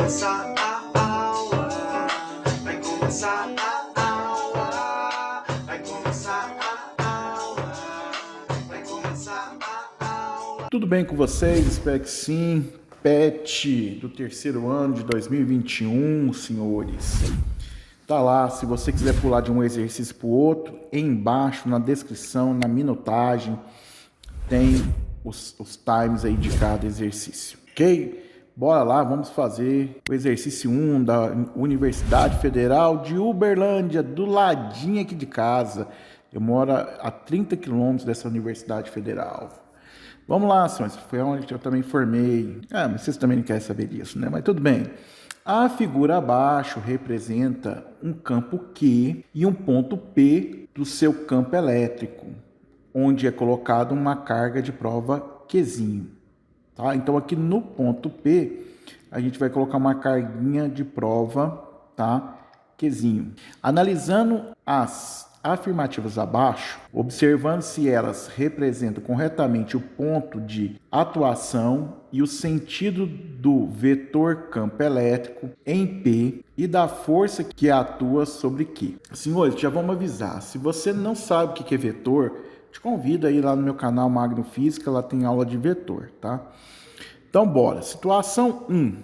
começar a aula, vai começar a aula, vai começar a aula, vai começar a aula. Tudo bem com vocês? Espero que sim. PET do terceiro ano de 2021, senhores. Tá lá, se você quiser pular de um exercício para o outro, embaixo na descrição, na minutagem, tem os times aí de cada exercício, ok? Bora lá, vamos fazer o exercício 1 da Universidade Federal de Uberlândia, do ladinho aqui de casa. Eu moro a 30 quilômetros dessa Universidade Federal. Vamos lá, senhores, foi onde eu também formei. Mas vocês também não querem saber disso, né? Mas tudo bem. A figura abaixo representa um campo Q e um ponto P do seu campo elétrico, onde é colocada uma carga de prova Qzinho. Tá? Então, aqui no ponto P, a gente vai colocar uma carguinha de prova, tá? Qzinho. Analisando as afirmativas abaixo, observando se elas representam corretamente o ponto de atuação e o sentido do vetor campo elétrico em P e da força que atua sobre Q. Senhores, já vamos avisar, se você não sabe o que é vetor, te convido aí lá no meu canal Magno Física, lá tem aula de vetor, tá? Então, bora. Situação 1,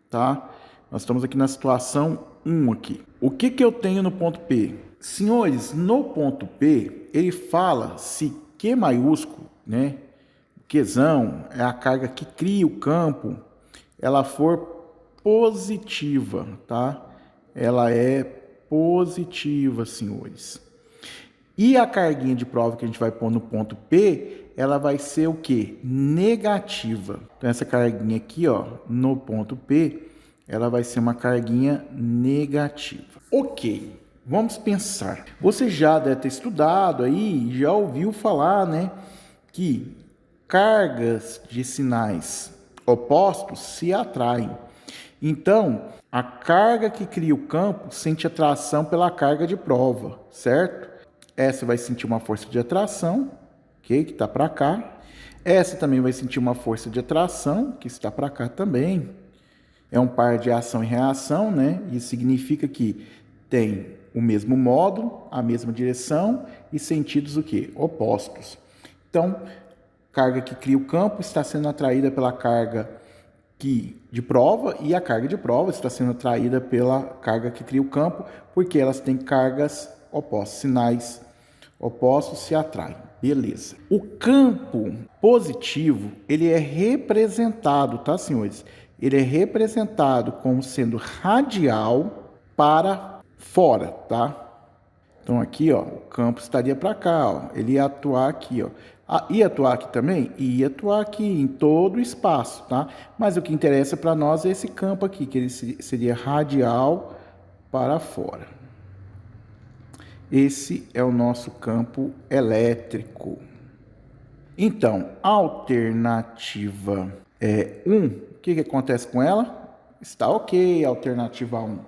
tá? Nós estamos aqui na situação 1 aqui. O que eu tenho no ponto P? Senhores, no ponto P, ele fala se Q maiúsculo, né? Qzão é a carga que cria o campo, ela for positiva, tá? Ela é positiva, senhores. E a carguinha de prova que a gente vai pôr no ponto P, ela vai ser o quê? Negativa. Então, essa carguinha aqui, ó, no ponto P, ela vai ser uma carguinha negativa. Ok, vamos pensar. Você já deve ter estudado aí, já ouviu falar, né, que cargas de sinais opostos se atraem. Então, a carga que cria o campo sente atração pela carga de prova, certo? Essa vai sentir uma força de atração, ok? Que está para cá. Essa também vai sentir uma força de atração, que está para cá também. É um par de ação e reação, né? Isso significa que tem o mesmo módulo, a mesma direção e sentidos o quê? Opostos. Então, carga que cria o campo está sendo atraída pela carga de prova e a carga de prova está sendo atraída pela carga que cria o campo, porque elas têm cargas opostas, sinais opostos se atraem. Beleza. O campo positivo, ele é representado, tá, senhores? Ele é representado como sendo radial para fora, tá? Então aqui, ó, o campo estaria para cá, ó. Ele ia atuar aqui, ó. Ia atuar aqui também? Ia atuar aqui em todo o espaço, tá? Mas o que interessa para nós é esse campo aqui, que ele seria radial para fora. Esse é o nosso campo elétrico. Então, a alternativa 1, o que acontece com ela? Está ok, alternativa 1,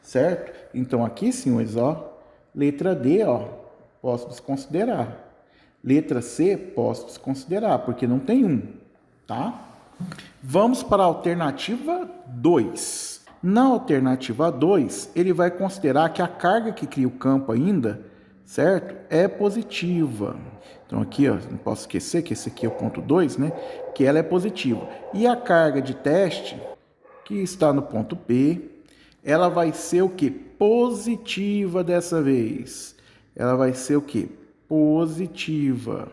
certo? Então, aqui, senhores, ó, letra D, ó, posso desconsiderar. Letra C, posso desconsiderar, porque não tem 1, tá? Vamos para a alternativa 2. Na alternativa 2, ele vai considerar que a carga que cria o campo ainda, certo? É positiva. Então aqui, ó, não posso esquecer que esse aqui é o ponto 2, né? Que ela é positiva. E a carga de teste, que está no ponto P, ela vai ser o quê? Positiva dessa vez. Ela vai ser o quê? Positiva.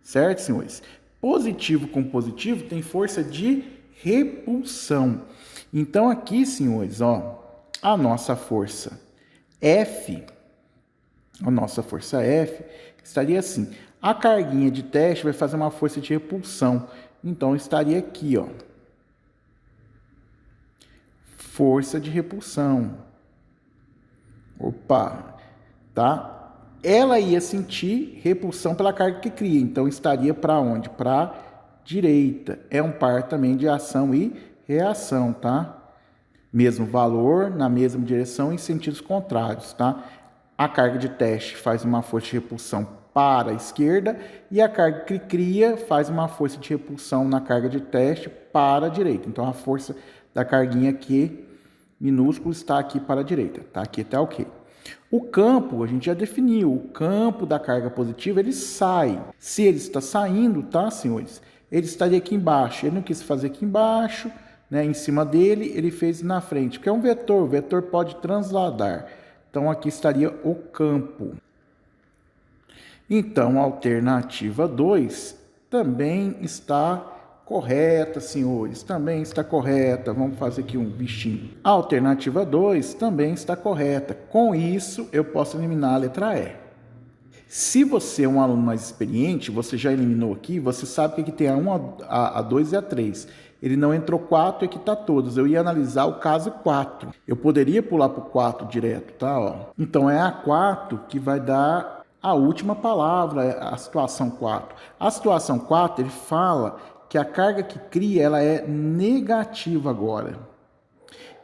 Certo, senhores? Positivo com positivo tem força de repulsão. Então, aqui, senhores, ó, a nossa força F, estaria assim. A carguinha de teste vai fazer uma força de repulsão. Então, estaria aqui, ó. Força de repulsão. Opa, tá? Ela ia sentir repulsão pela carga que cria. Então, estaria para onde? Para a direita. É um par também de ação e reação, tá? Mesmo valor, na mesma direção, em sentidos contrários, tá? A carga de teste faz uma força de repulsão para a esquerda e a carga que cria faz uma força de repulsão na carga de teste para a direita. Então, a força da carguinha Q minúsculo está aqui para a direita, tá? Aqui está ok. O campo, a gente já definiu, o campo da carga positiva, ele sai. Se ele está saindo, tá, senhores? Ele estaria aqui embaixo. Ele não quis fazer aqui embaixo, né? Em cima dele, ele fez na frente, porque é um vetor. O vetor pode transladar. Então, aqui estaria o campo. Então, a alternativa 2 também está correta, senhores. Também está correta. Vamos fazer aqui um bichinho. A alternativa 2 também está correta. Com isso, eu posso eliminar a letra E. Se você é um aluno mais experiente, você já eliminou aqui, você sabe que aqui tem a 1, a 2 e a 3. Ele não entrou 4 e aqui está todos. Eu ia analisar o caso 4. Eu poderia pular para o 4 direto, tá? Ó. Então, é a 4 que vai dar a última palavra, a situação 4. A situação 4, ele fala que a carga que cria, ela é negativa agora.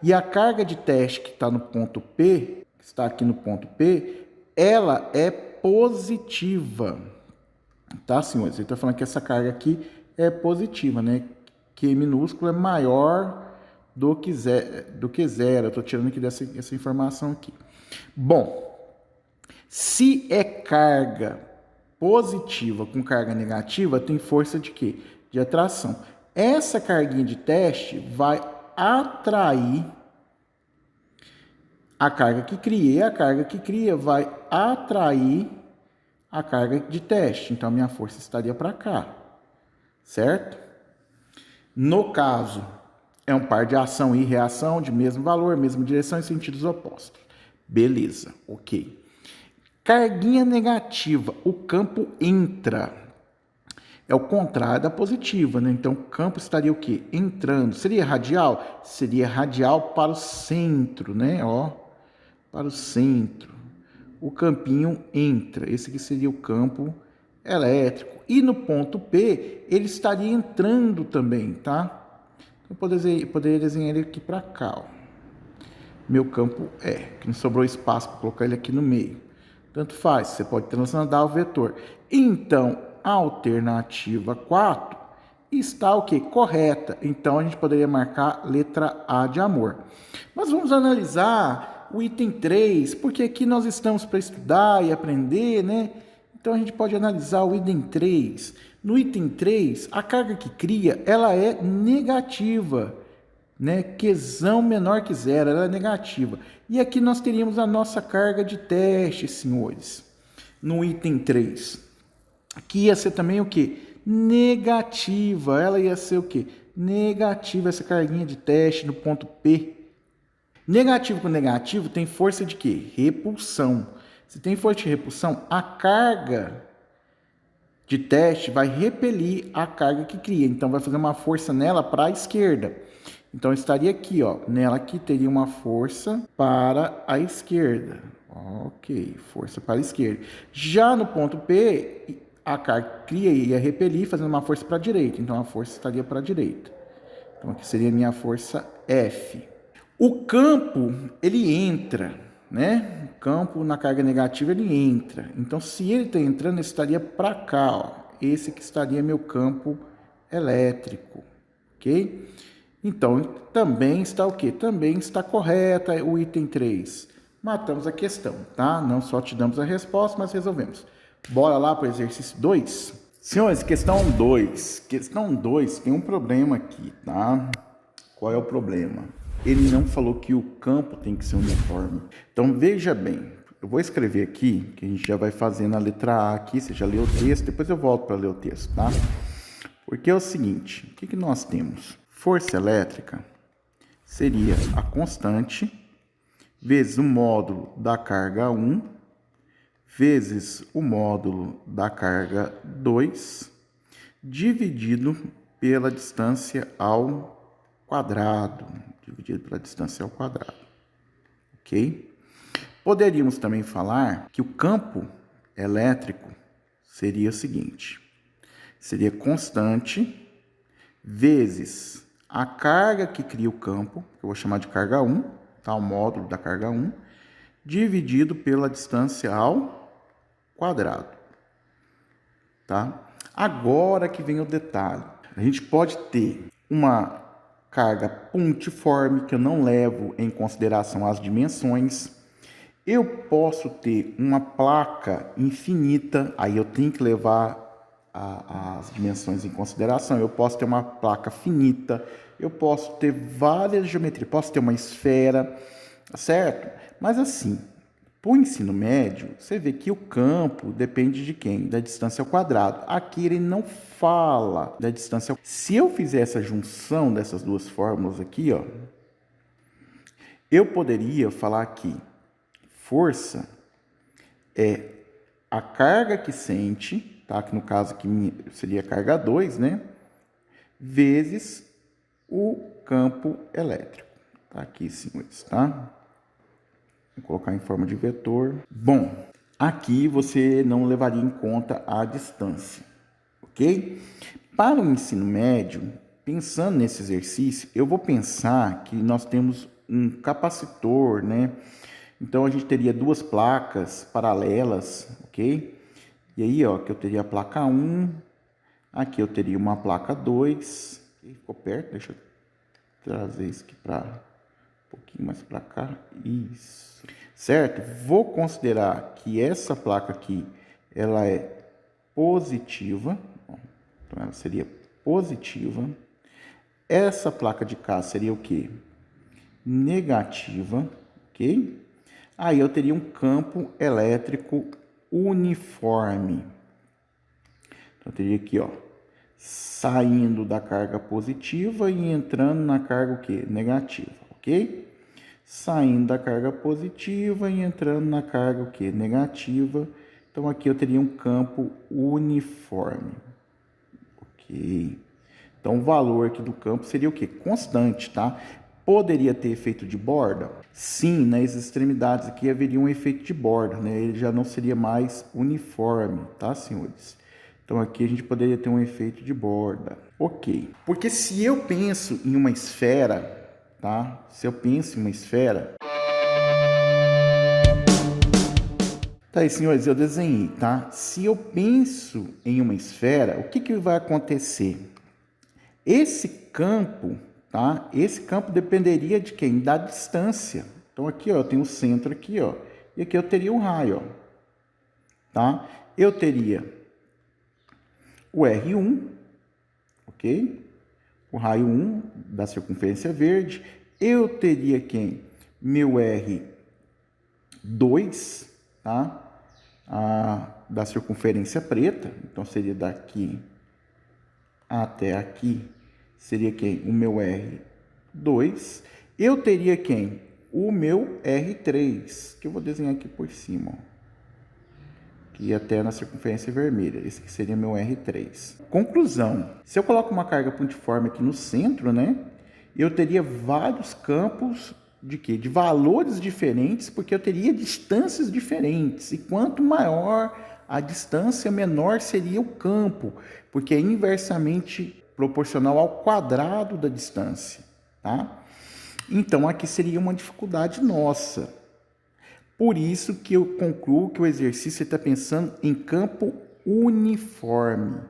E a carga de teste que está no ponto P, que está aqui no ponto P, ela é positiva. Tá, senhores? Ele está falando que essa carga aqui é positiva, né? Q minúsculo é maior do que zero. Eu estou tirando aqui essa informação aqui. Bom, se é carga positiva com carga negativa, tem força de quê? De atração. Essa carguinha de teste vai atrair a carga que cria. E a carga que cria vai atrair a carga de teste. Então, a minha força estaria para cá. Certo? No caso, é um par de ação e reação de mesmo valor, mesma direção e sentidos opostos. Beleza, ok. Carguinha negativa, o campo entra. É o contrário da positiva, né? Então, o campo estaria o quê? Entrando. Seria radial? Seria radial para o centro, né? Ó, para o centro. O campinho entra. Esse aqui seria o campo elétrico. E no ponto P, ele estaria entrando também, tá? Eu poderia desenhar ele aqui para cá, ó. Meu campo que não sobrou espaço para colocar ele aqui no meio. Tanto faz, você pode transladar o vetor. Então, a alternativa 4 está o quê? Correta. Então, a gente poderia marcar letra A de amor. Mas vamos analisar o item 3, porque aqui nós estamos para estudar e aprender, né? Então, a gente pode analisar o item 3. No item 3, a carga que cria, ela é negativa, né? Qzão menor que zero, ela é negativa. E aqui nós teríamos a nossa carga de teste, senhores, no item 3, que ia ser também o quê? Negativa. Ela ia ser o quê? Negativa, essa carguinha de teste no ponto P. Negativo com negativo tem força de quê? Repulsão. Se tem força de repulsão, a carga de teste vai repelir a carga que cria. Então, vai fazer uma força nela para a esquerda. Então, estaria aqui, ó. Nela aqui teria uma força para a esquerda. Ok, força para a esquerda. Já no ponto P, a carga que cria ia repelir, fazendo uma força para a direita. Então, a força estaria para a direita. Então, aqui seria a minha força F. O campo, ele entra, né? O campo na carga negativa, ele entra. Então, se ele está entrando, ele estaria para cá, ó. Esse que estaria meu campo elétrico, ok? Então, também está o quê? Também está correta o item 3. Matamos a questão, tá? Não só te damos a resposta, mas resolvemos. Bora lá para o exercício 2? Senhores, questão 2. Questão 2 tem um problema aqui, tá? Qual é o problema? Ele não falou que o campo tem que ser uniforme. Então, veja bem. Eu vou escrever aqui, que a gente já vai fazendo a letra A aqui. Você já leu o texto, depois eu volto para ler o texto, tá? Porque é o seguinte, o que nós temos? Força elétrica seria a constante vezes o módulo da carga 1 vezes o módulo da carga 2 dividido pela distância ao quadrado. Dividido pela distância ao quadrado. Ok? Poderíamos também falar que o campo elétrico seria o seguinte. Seria constante vezes a carga que cria o campo, que eu vou chamar de carga 1, tá? O módulo da carga 1, dividido pela distância ao quadrado. tá? Agora que vem o detalhe. A gente pode ter uma carga pontiforme, que eu não levo em consideração as dimensões. Eu posso ter uma placa infinita, aí eu tenho que levar as dimensões em consideração. Eu posso ter uma placa finita, eu posso ter várias geometrias, posso ter uma esfera, certo? Mas assim, para o ensino médio, você vê que o campo depende de quem? Da distância ao quadrado. Aqui ele não fala da distância ao... Se eu fizer essa junção dessas duas fórmulas aqui, ó, eu poderia falar que força é a carga que sente, tá? Que no caso aqui seria a carga 2, né? Vezes o campo elétrico. Tá aqui, senhores, tá? Vou colocar em forma de vetor. Bom, aqui você não levaria em conta a distância, ok? Para o ensino médio, pensando nesse exercício, eu vou pensar que nós temos um capacitor, né? Então, a gente teria duas placas paralelas, ok? E aí, ó, que eu teria a placa 1, aqui eu teria uma placa 2. Ficou perto, deixa eu trazer isso aqui para um pouquinho mais para cá. Isso. Certo? Vou considerar que essa placa aqui, ela é positiva. Então, ela seria positiva. Essa placa de cá seria o quê? Negativa, ok? Aí eu teria um campo elétrico uniforme. Então, eu teria aqui, ó, saindo da carga positiva e entrando na carga o quê? Negativa, ok? Saindo da carga positiva e entrando na carga o quê? Negativa. Então, aqui eu teria um campo uniforme, ok? Então, o valor aqui do campo seria o quê? Constante, tá? Poderia ter efeito de borda? Sim, nas extremidades aqui haveria um efeito de borda, né? Ele já não seria mais uniforme, tá, senhores? Então, aqui a gente poderia ter um efeito de borda. Ok. Porque se eu penso em uma esfera, tá? Se eu penso em uma esfera... Tá aí, senhores, eu desenhei, tá? Se eu penso em uma esfera, o que vai acontecer? Esse campo, tá? Esse campo dependeria de quem? Da distância. Então, aqui, ó, eu tenho o centro aqui, ó. E aqui eu teria um raio, ó. Tá? Eu teria o R1, ok? O raio 1 da circunferência verde. Eu teria quem? Meu R2, tá? Da circunferência preta. Então, seria daqui até aqui. Seria quem? O meu R2. Eu teria quem? O meu R3, que eu vou desenhar aqui por cima, ó. Que até na circunferência vermelha. Esse aqui seria meu R3. Conclusão. Se eu coloco uma carga pontiforme aqui no centro, né? Eu teria vários campos de quê? De valores diferentes, porque eu teria distâncias diferentes. E quanto maior a distância, menor seria o campo, porque é inversamente proporcional ao quadrado da distância, tá? Então, aqui seria uma dificuldade nossa. Por isso que eu concluo que o exercício está pensando em campo uniforme,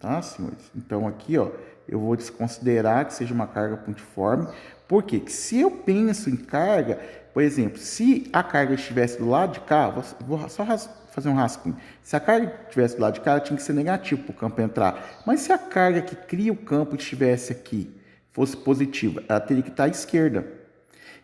tá, senhores? Então, aqui, ó, eu vou desconsiderar que seja uma carga pontiforme, porque se eu penso em carga, por exemplo, se a carga estivesse do lado de cá, vou só fazer um rascunho. Se a carga estivesse do lado de cá, ela tinha que ser negativa para o campo entrar. Mas se a carga que cria o campo estivesse aqui, fosse positiva, ela teria que estar à esquerda.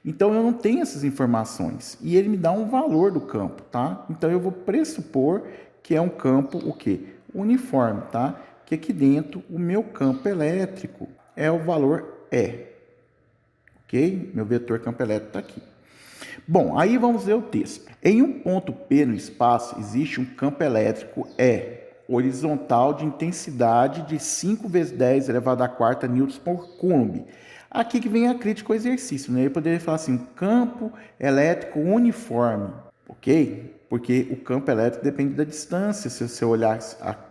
Então, eu não tenho essas informações. E ele me dá um valor do campo, tá? Então, eu vou pressupor que é um campo, o quê? Uniforme, tá? Que aqui dentro, o meu campo elétrico é o valor E. Ok? Meu vetor campo elétrico está aqui. Bom, aí vamos ver o texto. Em um ponto P no espaço, existe um campo elétrico E, horizontal de intensidade de 5 vezes 10 elevado à quarta newtons por coulomb. Aqui que vem a crítica ao exercício, né? Eu poderia falar assim, campo elétrico uniforme, ok? Porque o campo elétrico depende da distância, se você olhar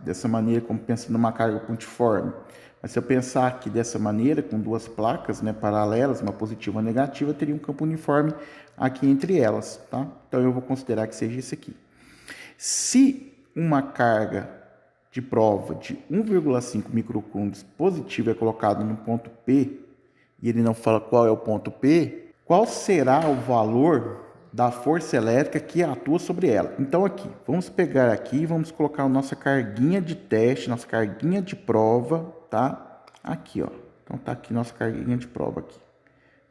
dessa maneira, como pensando numa carga pontiforme. Mas se eu pensar aqui dessa maneira, com duas placas, né, paralelas, uma positiva e uma negativa, teria um campo uniforme aqui entre elas, tá? Então, eu vou considerar que seja esse aqui. Se uma carga, de prova de 1,5 microcoulombs positivo é colocado no ponto P, e ele não fala qual é o ponto P, qual será o valor da força elétrica que atua sobre ela? Então aqui, vamos pegar aqui e vamos colocar a nossa carguinha de teste, nossa carguinha de prova, tá? Aqui, ó. Então tá aqui nossa carguinha de prova aqui.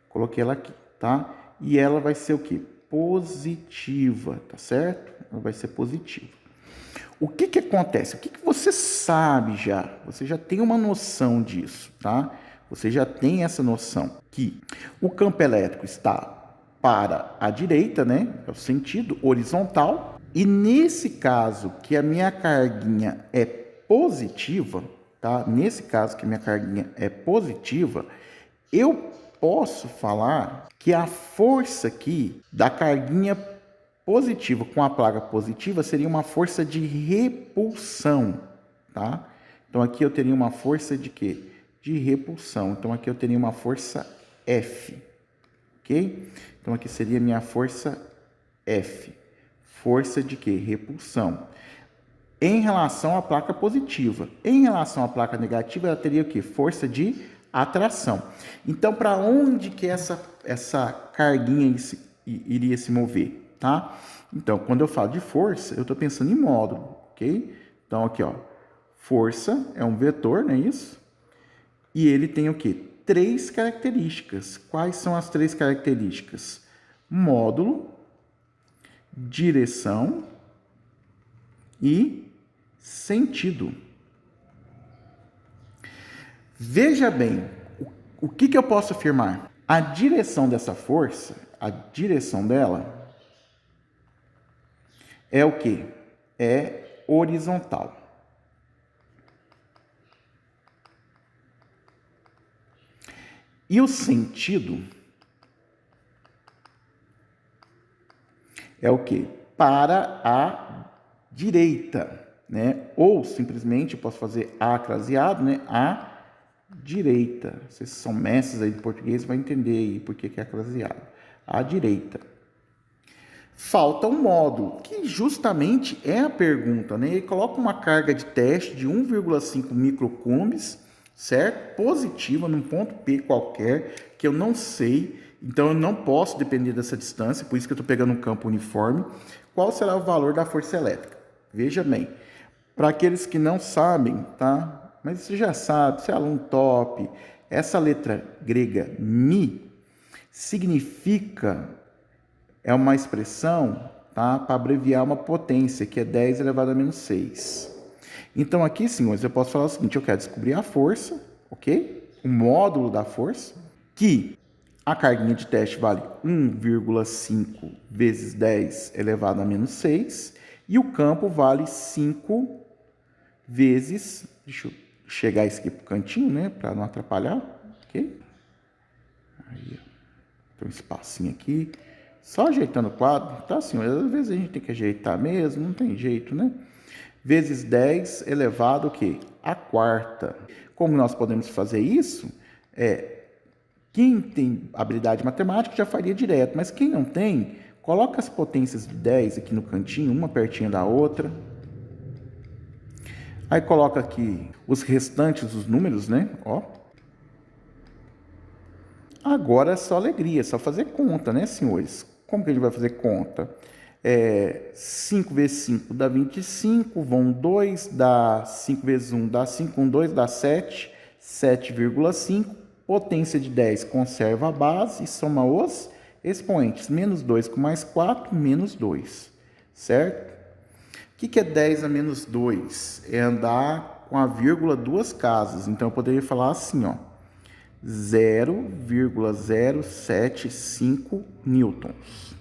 Coloquei ela aqui, tá? E ela vai ser o quê? Positiva, tá certo? Ela vai ser positiva. O que que acontece? O que que você sabe já? Você já tem uma noção disso, tá? Você já tem essa noção que o campo elétrico está para a direita, né? É o sentido horizontal. E nesse caso que a minha carguinha é positiva, tá? Nesse caso que a minha carguinha é positiva, eu posso falar que a força aqui da carguinha positiva com a placa positiva seria uma força de repulsão, tá? Então aqui eu teria uma força de quê? De repulsão. Então aqui eu teria uma força F, ok? Então aqui seria minha força F. Força de quê? Repulsão. Em relação à placa positiva. Em relação à placa negativa, ela teria o quê? Força de atração. Então, para onde que essa carguinha iria se mover, tá? Então, quando eu falo de força, eu estou pensando em módulo, ok? Então, aqui, ó, força é um vetor, não é isso? E ele tem o quê? 3 características. Quais são as 3 características? Módulo, direção e sentido. Veja bem, o que eu posso afirmar? A direção dessa força, a direção dela é o quê? É horizontal. E o sentido é o quê? Para a direita, né? Ou simplesmente eu posso fazer A craseado, né? A direita. Vocês são mestres aí de português, vai entender aí por que é craseado. A direita. Falta um módulo, que justamente é a pergunta, né? Ele coloca uma carga de teste de 1,5 microcoulombs, certo? Positiva, num ponto P qualquer, que eu não sei, então eu não posso depender dessa distância, por isso que eu estou pegando um campo uniforme. Qual será o valor da força elétrica? Veja bem, para aqueles que não sabem, tá? Mas você já sabe, você é aluno top, essa letra grega mi significa, é uma expressão, tá? Para abreviar uma potência, que é 10 elevado a menos 6. Então aqui, senhores, eu posso falar o seguinte, eu quero descobrir a força, ok? O módulo da força, que a carguinha de teste vale 1,5 vezes 10 elevado a menos 6, e o campo vale 5 vezes, deixa eu chegar isso aqui para o cantinho, né, para não atrapalhar, ok? Aí, tem um espacinho aqui, só ajeitando o quadro, tá, senhor? Às vezes a gente tem que ajeitar mesmo, não tem jeito, né? Vezes 10 elevado o quê? A quarta. Como nós podemos fazer isso? Quem tem habilidade matemática já faria direto, mas quem não tem, coloca as potências de 10 aqui no cantinho, uma pertinho da outra. Aí coloca aqui os restantes dos números, né? Ó. Agora é só alegria, é só fazer conta, né, senhores? Como que a gente vai fazer conta? 5 vezes 5 dá 25, vão 2, dá 5 vezes 1 dá 5, 1, 2 dá 7, 7,5. Potência de 10 conserva a base e soma os expoentes. Menos 2 com mais 4, menos 2, certo? O que é 10 a menos 2? É andar com a vírgula 2 casas. Então, eu poderia falar assim, ó, 0,075 newtons.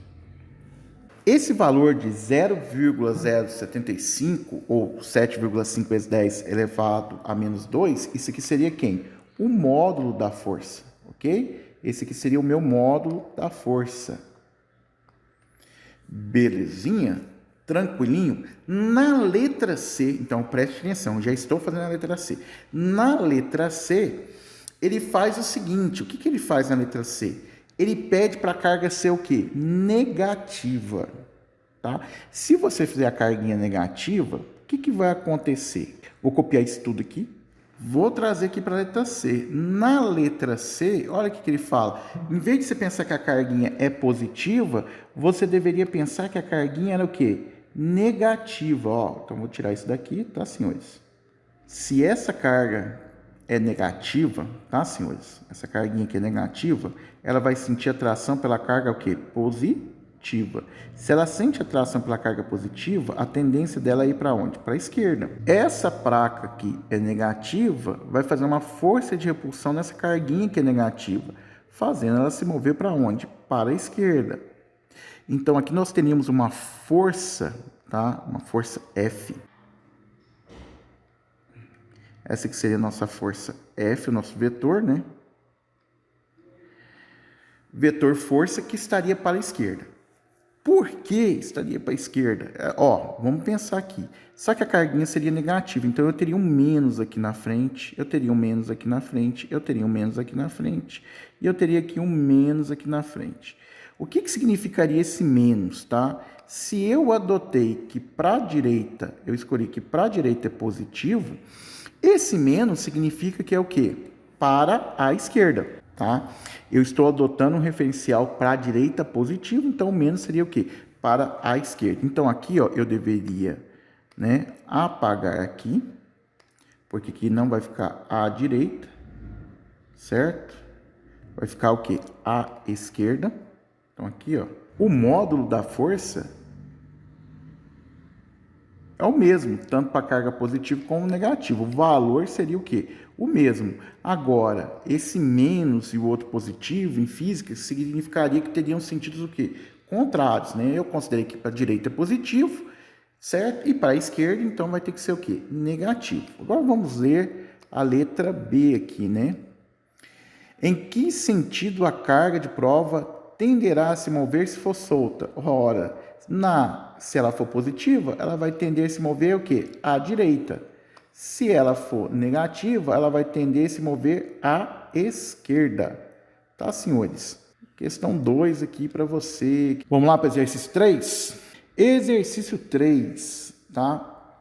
Esse valor de 0,075, ou 7,5 vezes 10 elevado a menos 2, isso aqui seria quem? O módulo da força, ok? Esse aqui seria o meu módulo da força. Belezinha? Tranquilinho? Na letra C, então preste atenção, já estou fazendo a letra C. Na letra C, ele faz o seguinte, o que ele faz na letra C? Ele pede para a carga ser o quê? Negativa, tá? Se você fizer a carguinha negativa, o que vai acontecer? Vou copiar isso tudo aqui. Vou trazer aqui para a letra C. Na letra C, olha o que ele fala. Em vez de você pensar que a carguinha é positiva, você deveria pensar que a carguinha era o quê? Negativa. Ó, então, vou tirar isso daqui, tá, senhores? Se essa carga é negativa, tá, senhores? Essa carguinha aqui é negativa, ela vai sentir atração pela carga o quê? Positiva. Se ela sente atração pela carga positiva, a tendência dela é ir para onde? Para a esquerda. Essa placa aqui é negativa, vai fazer uma força de repulsão nessa carguinha que é negativa, fazendo ela se mover para onde? Para a esquerda. Então, aqui nós teríamos uma força, tá? Uma força F. Essa aqui seria a nossa força F, o nosso vetor, né? Vetor força que estaria para a esquerda. Por que estaria para a esquerda? Ó, vamos pensar aqui. Só que a carguinha seria negativa, então eu teria um menos aqui na frente, eu teria um menos aqui na frente, eu teria um menos aqui na frente, e eu teria aqui um menos aqui na frente. O que significaria esse menos, tá? Se eu adotei que para a direita, eu escolhi que para a direita é positivo, esse menos significa que é o quê? Para a esquerda. Tá? Eu estou adotando um referencial para a direita positivo, então o menos seria o quê? Para a esquerda. Então, aqui ó, eu deveria, né, apagar aqui, porque aqui não vai ficar à direita, certo? Vai ficar o quê? À esquerda. Então, aqui, ó, o módulo da força é o mesmo, tanto para carga positiva como negativa. O valor seria o quê? O mesmo. Agora, esse menos e o outro positivo, em física, significaria que teriam sentidos o quê? Contrários, né? Eu considerei que para a direita é positivo, certo? E para a esquerda, então, vai ter que ser o quê? Negativo. Agora, vamos ler a letra B aqui, né? Em que sentido a carga de prova tenderá a se mover se for solta? Ora, se ela for positiva, ela vai tender a se mover o quê? À direita. Se ela for negativa, ela vai tender a se mover à esquerda. Tá, senhores? Questão 2 aqui para você. Vamos lá para o exercício 3? Exercício 3, tá?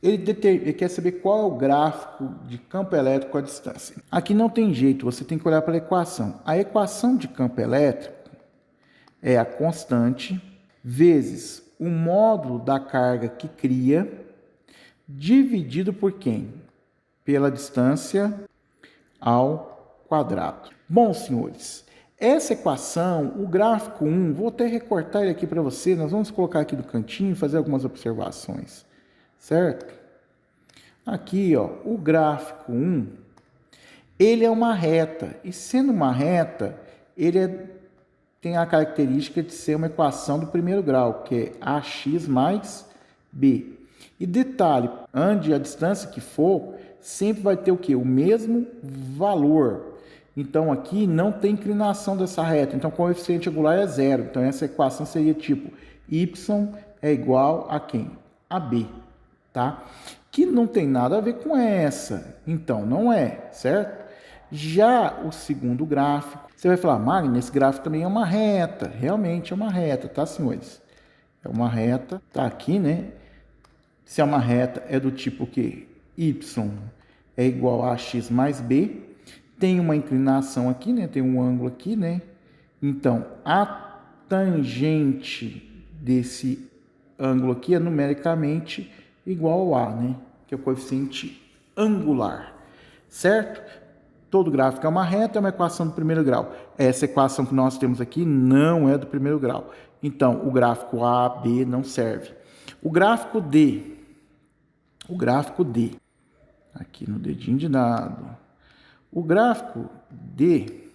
Ele quer saber qual é o gráfico de campo elétrico à distância. Aqui não tem jeito, você tem que olhar para a equação. A equação de campo elétrico é a constante vezes o módulo da carga que cria, dividido por quem? Pela distância ao quadrado. Bom, senhores, essa equação, o gráfico 1, vou até recortar ele aqui para você, nós vamos colocar aqui do cantinho e fazer algumas observações, certo? Aqui, ó, o gráfico 1, ele é uma reta, e sendo uma reta, ele tem a característica de ser uma equação do primeiro grau, que é ax mais b. E detalhe, ande a distância que for, sempre vai ter o quê? O mesmo valor. Então, aqui não tem inclinação dessa reta. Então, o coeficiente angular é zero. Então, essa equação seria tipo y é igual a quem? A b, tá? Que não tem nada a ver com essa. Então, não é, certo? Já o segundo gráfico, você vai falar, Magno, esse gráfico também é uma reta. Realmente é uma reta, tá, senhores? É uma reta, tá aqui, né? Se é uma reta, é do tipo que y é igual a x mais b. Tem uma inclinação aqui, né? Tem um ângulo aqui, né? Então, a tangente desse ângulo aqui é numericamente igual ao a, né? Que é o coeficiente angular, certo? Todo gráfico é uma reta, é uma equação do primeiro grau. Essa equação que nós temos aqui não é do primeiro grau. Então, o gráfico A, B não serve. O gráfico D, aqui no dedinho de dado, o gráfico D,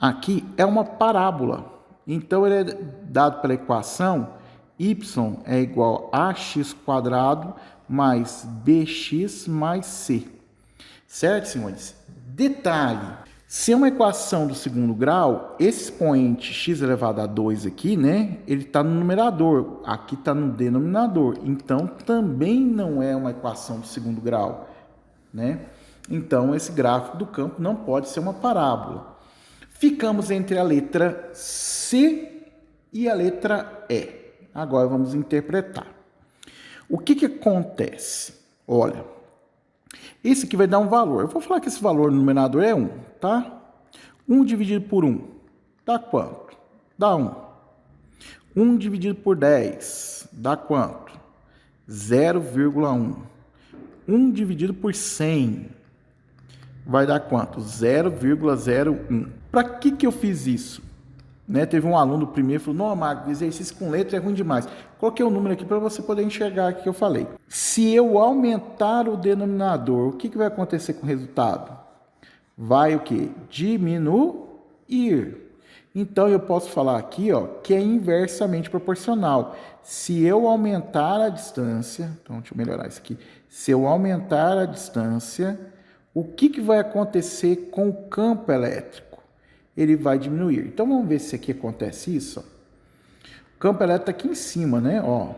aqui é uma parábola. Então, ele é dado pela equação y é igual a ax quadrado mais bx mais c. Certo, senhores? Detalhe, se é uma equação do segundo grau, esse expoente x elevado a 2 aqui, né? Ele está no numerador, aqui está no denominador. Então, também não é uma equação do segundo grau, né? Então, esse gráfico do campo não pode ser uma parábola. Ficamos entre a letra C e a letra E. Agora, vamos interpretar. O que acontece? Olha, esse aqui vai dar um valor. Eu vou falar que esse valor no numerador é 1, tá? 1 dividido por 1 dá quanto? Dá 1. 1 dividido por 10 dá quanto? 0,1. 1 dividido por 100 vai dar quanto? 0,01. Para que eu fiz isso? Né? Teve um aluno primeiro que falou, não, Magno, exercício com letra é ruim demais. Coloquei o número aqui para você poder enxergar o que eu falei. Se eu aumentar o denominador, o que vai acontecer com o resultado? Vai o quê? Diminuir. Então, eu posso falar aqui, ó, que é inversamente proporcional. Se eu aumentar a distância, então deixa eu melhorar isso aqui. Se eu aumentar a distância, o que vai acontecer com o campo elétrico? Ele vai diminuir. Então, vamos ver se aqui acontece isso. Ó. O campo elétrico está aqui em cima, né? Ó,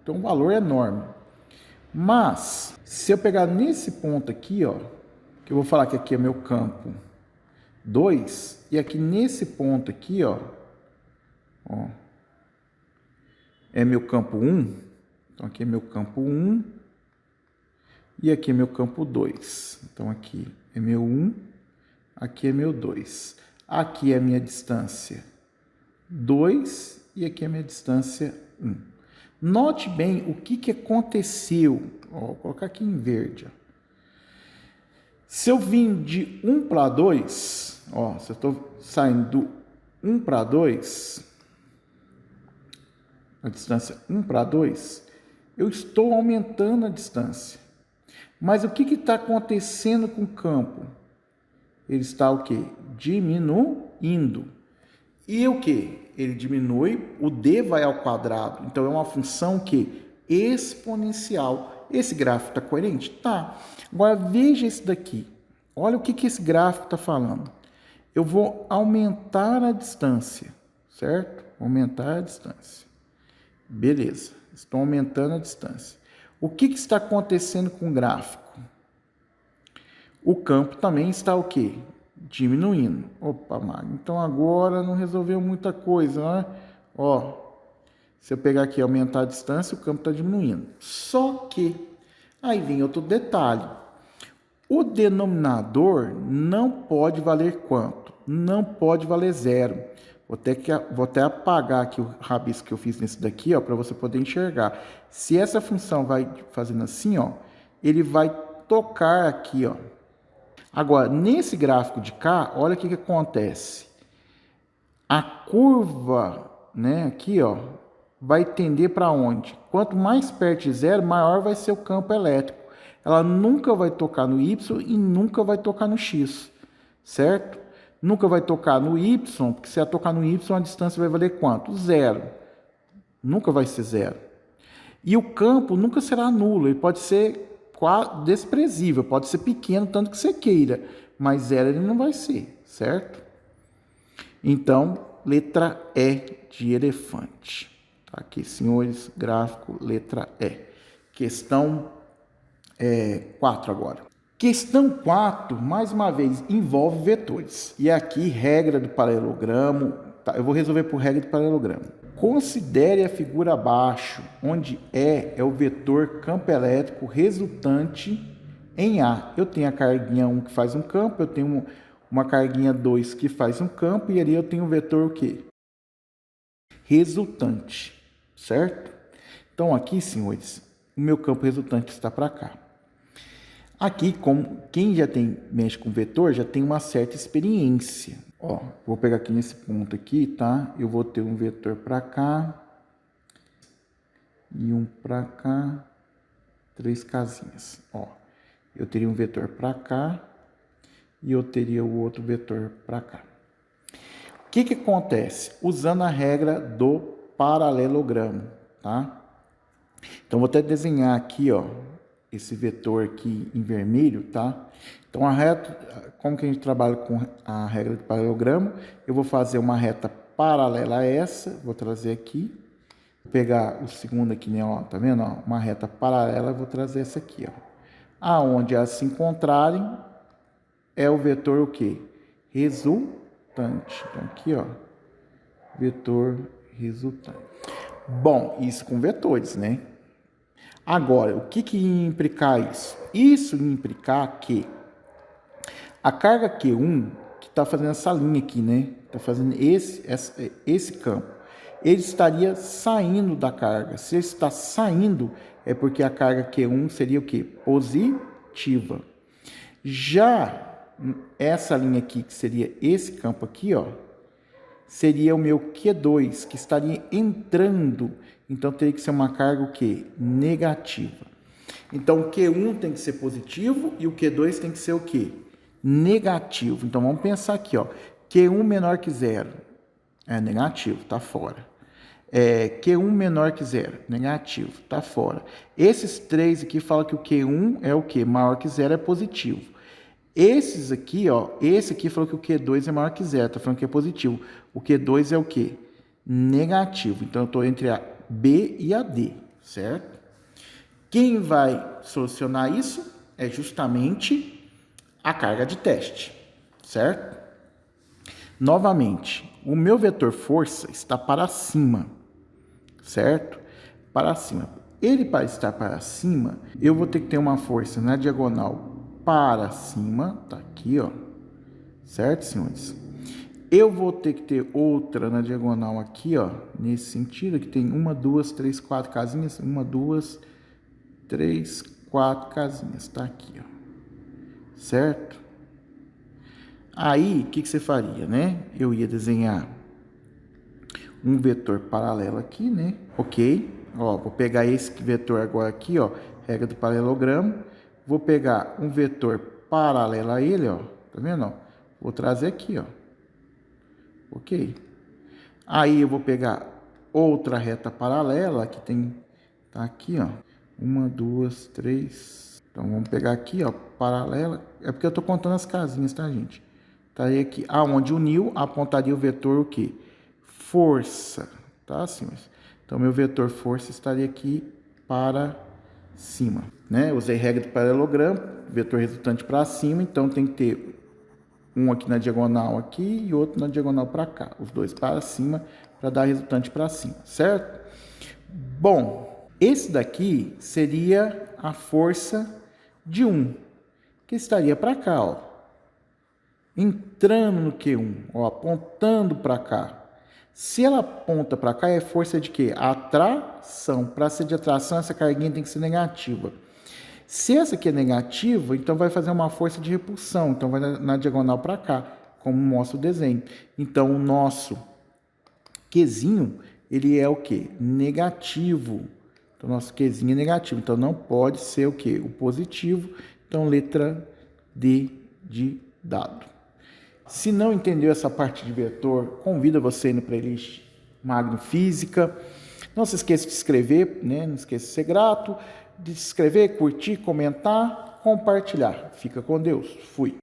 então, um valor enorme. Mas, se eu pegar nesse ponto aqui, ó, que eu vou falar que aqui é meu campo 2, e aqui nesse ponto aqui, ó, é meu campo 1, então aqui é meu campo 1, e aqui é meu campo 2. Então aqui é meu 1, aqui é meu 2. Aqui é a minha distância 2, e aqui é a minha distância 1. Note bem o que aconteceu. Ó, vou colocar aqui em verde, ó. Se eu vim de 1 para 2, ó, se eu estou saindo do 1 para 2, a distância 1 para 2, eu estou aumentando a distância. Mas o que está acontecendo com o campo? Ele está o quê? Diminuindo. E o quê? Ele diminui, o d vai ao quadrado. Então, é uma função que exponencial. Esse gráfico está coerente? Tá. Agora, veja esse daqui. Olha o que esse gráfico está falando. Eu vou aumentar a distância, certo? Aumentar a distância. Beleza. Estou aumentando a distância. O que está acontecendo com o gráfico? O campo também está o quê? Diminuindo. Opa, Magno. Então, agora não resolveu muita coisa, né? Ó, se eu pegar aqui e aumentar a distância, o campo está diminuindo. Só que, aí vem outro detalhe. O denominador não pode valer quanto? Não pode valer 0. Vou até apagar aqui o rabisco que eu fiz nesse daqui, ó, para você poder enxergar. Se essa função vai fazendo assim, ó, ele vai tocar aqui, ó. Agora, nesse gráfico de cá, olha o que acontece. A curva, né, aqui, ó, vai tender para onde? Quanto mais perto de 0, maior vai ser o campo elétrico. Ela nunca vai tocar no Y e nunca vai tocar no X, certo? Nunca vai tocar no Y, porque se ela tocar no Y, a distância vai valer quanto? 0. Nunca vai ser 0. E o campo nunca será nulo, ele pode ser desprezível, pode ser pequeno, tanto que você queira, mas 0 ele não vai ser, certo? Então, letra E de elefante. Tá aqui, senhores, gráfico, letra E. Questão 4 agora. Questão 4, mais uma vez, envolve vetores. E aqui, regra do paralelogramo. Tá, eu vou resolver por regra do paralelogramo. Considere a figura abaixo, onde E é o vetor campo elétrico resultante em A. Eu tenho a carguinha 1 que faz um campo, eu tenho uma carguinha 2 que faz um campo, e ali eu tenho o vetor o quê? Resultante, certo? Então, aqui, senhores, o meu campo resultante está para cá. Aqui, como quem já mexe com vetor, já tem uma certa experiência. Ó, vou pegar aqui nesse ponto aqui, tá? Eu vou ter um vetor para cá e um para cá, 3 casinhas. Ó, eu teria um vetor para cá e eu teria o outro vetor para cá. O que acontece? Usando a regra do paralelogramo, tá? Então, vou até desenhar aqui, ó, esse vetor aqui em vermelho, tá? Então, como que a gente trabalha com a regra do paralelogramo? Eu vou fazer uma reta paralela a essa, vou trazer aqui, vou pegar o segundo aqui, né, ó, tá vendo? Ó, uma reta paralela, vou trazer essa aqui, ó. Aonde elas se encontrarem, é o vetor o quê? Resultante. Então, aqui, ó, vetor resultante. Bom, isso com vetores, né? Agora, o que ia implicar isso? Isso ia implicar que a carga Q1, que está fazendo essa linha aqui, né? Está fazendo esse campo. Ele estaria saindo da carga. Se ele está saindo, é porque a carga Q1 seria o quê? Positiva. Já essa linha aqui, que seria esse campo aqui, ó, seria o meu Q2, que estaria entrando. Então, teria que ser uma carga o quê? Negativa. Então, o Q1 tem que ser positivo e o Q2 tem que ser o quê? Negativo. Então, vamos pensar aqui, ó. Q1 menor que zero. É negativo, tá fora. Q1 menor que zero. Negativo, tá fora. Esses três aqui falam que o Q1 é o quê? Maior que zero é positivo. Esses aqui, ó, esse aqui falou que o Q2 é maior que zero, tá falando que é positivo. O Q2 é o quê? Negativo. Então, eu estou entre a B e a D, certo? Quem vai solucionar isso é justamente a carga de teste, certo? Novamente, o meu vetor força está para cima, certo? Para cima. Ele, para estar para cima, eu vou ter que ter uma força na diagonal para cima, tá aqui, ó, certo, senhores? Eu vou ter que ter outra na diagonal aqui, ó, nesse sentido, que tem 1, 2, 3, 4 casinhas, 1, 2, 3, 4 casinhas, tá aqui, ó, certo? Aí, o que você faria, né? Eu ia desenhar um vetor paralelo aqui, né? Ok, ó, vou pegar esse vetor agora aqui, ó, regra do paralelogramo. Vou pegar um vetor paralelo a ele, ó. Tá vendo, ó? Vou trazer aqui, ó. Ok. Aí eu vou pegar outra reta paralela, que tem... Tá aqui, ó. 1, 2, 3... Então, vamos pegar aqui, ó, paralela. É porque eu tô contando as casinhas, tá, gente? Tá aí aqui. Aonde uniu, apontaria o vetor o quê? Força. Tá, senhores? Então, meu vetor força estaria aqui para cima, né? Usei regra do paralelogramo, vetor resultante para cima, então tem que ter um aqui na diagonal aqui e outro na diagonal para cá, os dois para cima para dar resultante para cima, certo? Bom, esse daqui seria a força de 1, que estaria para cá, ó, entrando no Q1, ó, apontando para cá. Se ela aponta para cá, é força de quê? Atração. Para ser de atração, essa carguinha tem que ser negativa. Se essa aqui é negativa, então vai fazer uma força de repulsão. Então, vai na diagonal para cá, como mostra o desenho. Então, o nosso Qzinho, ele é o quê? Negativo. Então, o nosso Qzinho é negativo. Então, não pode ser o quê? O positivo. Então, letra D de dado. Se não entendeu essa parte de vetor, convido você a ir no playlist Magno Física. Não se esqueça de se inscrever, né? Não esqueça de ser grato, de se inscrever, curtir, comentar, compartilhar. Fica com Deus. Fui.